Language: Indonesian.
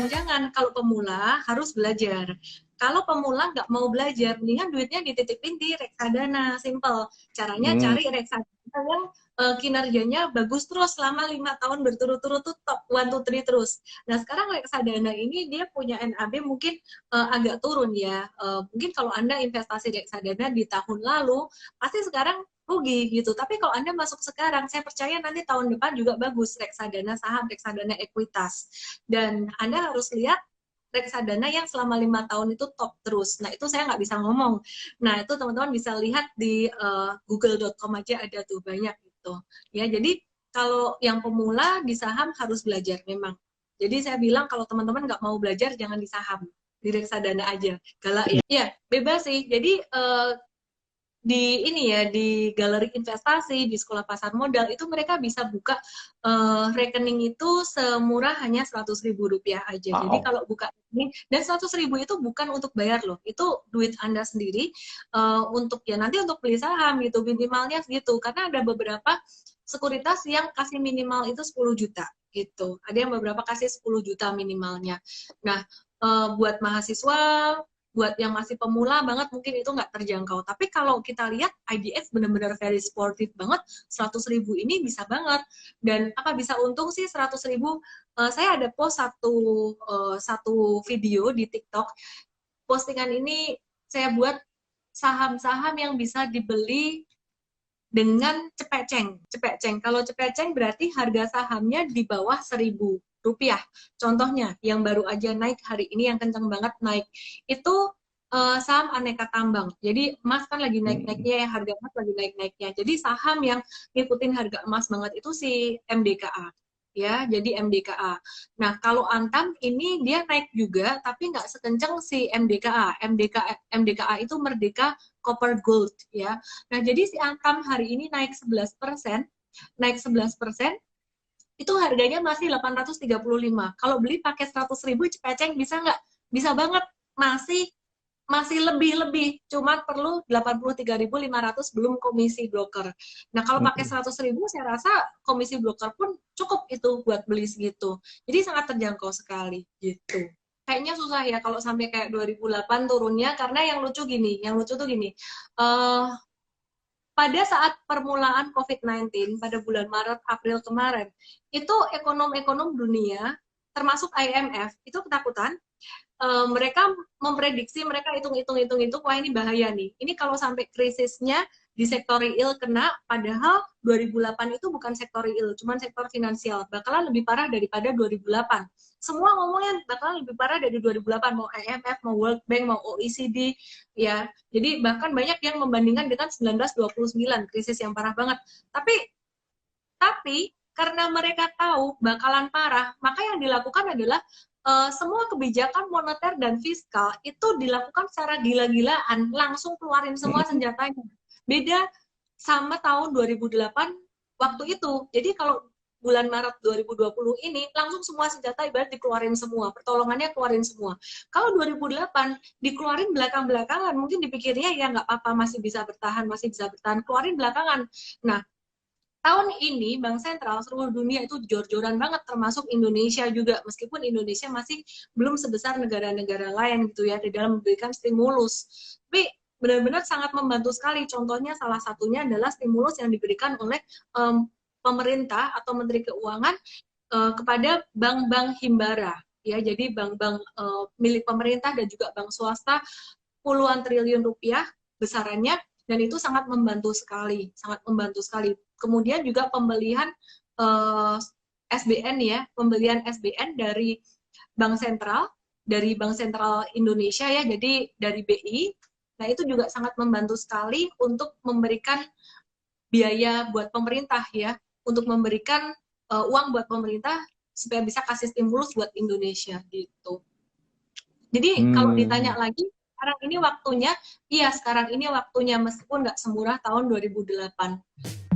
jangan. Kalau pemula harus belajar. Kalau pemula nggak mau belajar, mendingan duitnya dititipin di reksadana, simple. Caranya cari reksadana yang kinerjanya bagus terus selama 5 tahun berturut-turut tuh top 1, 2, 3 terus. Nah sekarang reksadana ini dia punya NAB mungkin agak turun ya. Mungkin kalau Anda investasi reksadana di tahun lalu, pasti sekarang rugi gitu. Tapi kalau Anda masuk sekarang, saya percaya nanti tahun depan juga bagus reksadana saham, reksadana ekuitas. Dan Anda harus lihat reksadana yang selama 5 tahun itu top terus. Nah, itu saya nggak bisa ngomong. Nah, itu teman-teman bisa lihat di google.com aja ada tuh banyak gitu. Ya, jadi kalau yang pemula di saham harus belajar memang. Jadi saya bilang kalau teman-teman nggak mau belajar jangan di saham, di reksadana aja. Galak ya. Ya, bebas sih. Jadi di ini ya di galeri investasi di sekolah pasar modal itu mereka bisa buka rekening itu semurah hanya 100.000 rupiah aja. Jadi kalau buka rekening dan 100.000 itu bukan untuk bayar loh, itu duit Anda sendiri untuk ya nanti untuk beli saham gitu minimalnya gitu karena ada beberapa sekuritas yang kasih minimal itu 10 juta gitu. Ada yang beberapa kasih 10 juta minimalnya. Nah, buat mahasiswa buat yang masih pemula banget mungkin itu nggak terjangkau. Tapi kalau kita lihat IDX benar-benar very sportif banget, 100.000 ini bisa banget. Dan apa bisa untung sih 100.000? Saya ada post satu video di TikTok. Postingan ini saya buat saham-saham yang bisa dibeli dengan cepeceng. Cepeceng. Kalau cepeceng berarti harga sahamnya di bawah 1.000 rupiah. Contohnya yang baru aja naik hari ini yang kenceng banget naik itu saham aneka tambang. Jadi emas kan lagi naik-naiknya ya, harga emas lagi naik-naiknya. Jadi saham yang ngikutin harga emas banget itu si MDKA. Ya, jadi MDKA. Nah, kalau Antam ini dia naik juga tapi nggak sekenceng si MDKA. MDKA itu Merdeka Copper Gold ya. Nah, jadi si Antam hari ini naik 11%, itu harganya masih 835. Kalau beli pakai 100.000 cepeceng bisa nggak? Bisa banget. Masih lebih, cuma perlu 83.500 belum komisi broker. Nah, kalau pakai 100.000 saya rasa komisi broker pun cukup itu buat beli segitu. Jadi sangat terjangkau sekali gitu. Kayaknya susah ya kalau sampai kayak 2008 turunnya karena yang lucu tuh gini. Pada saat permulaan COVID-19 pada bulan Maret April kemarin, itu ekonom-ekonom dunia termasuk IMF itu ketakutan. Mereka memprediksi, mereka hitung, wah ini bahaya nih. Ini kalau sampai krisisnya di sektor real kena, padahal 2008 itu bukan sektor real, cuma sektor finansial. Bakalan lebih parah daripada 2008. Semua ngomongnya bakalan lebih parah dari 2008, mau IMF, mau World Bank, mau OECD, ya. Jadi bahkan banyak yang membandingkan dengan 1929, krisis yang parah banget. Tapi karena mereka tahu bakalan parah, maka yang dilakukan adalah semua kebijakan moneter dan fiskal itu dilakukan secara gila-gilaan, langsung keluarin semua senjatanya. Beda sama tahun 2008 waktu itu. Jadi kalau bulan Maret 2020 ini langsung semua senjata ibarat dikeluarin semua, pertolongannya keluarin semua. Kalau 2008 dikeluarin belakang-belakangan, mungkin dipikirnya ya nggak apa-apa masih bisa bertahan, keluarin belakangan. Nah, tahun ini Bank Sentral seluruh dunia itu jor-joran banget termasuk Indonesia juga meskipun Indonesia masih belum sebesar negara-negara lain gitu ya di dalam memberikan stimulus. Tapi benar-benar sangat membantu sekali. Contohnya salah satunya adalah stimulus yang diberikan oleh pemerintah atau Menteri Keuangan kepada bank-bank himbara ya. Jadi bank-bank milik pemerintah dan juga bank swasta puluhan triliun rupiah besarannya dan itu sangat membantu sekali, sangat membantu sekali. Kemudian juga pembelian SBN ya, pembelian SBN dari Bank Sentral Indonesia ya, jadi dari BI. Nah, itu juga sangat membantu sekali untuk memberikan biaya buat pemerintah ya, untuk memberikan uang buat pemerintah supaya bisa kasih stimulus buat Indonesia gitu. Jadi kalau ditanya lagi, sekarang ini waktunya meskipun nggak semurah tahun 2008.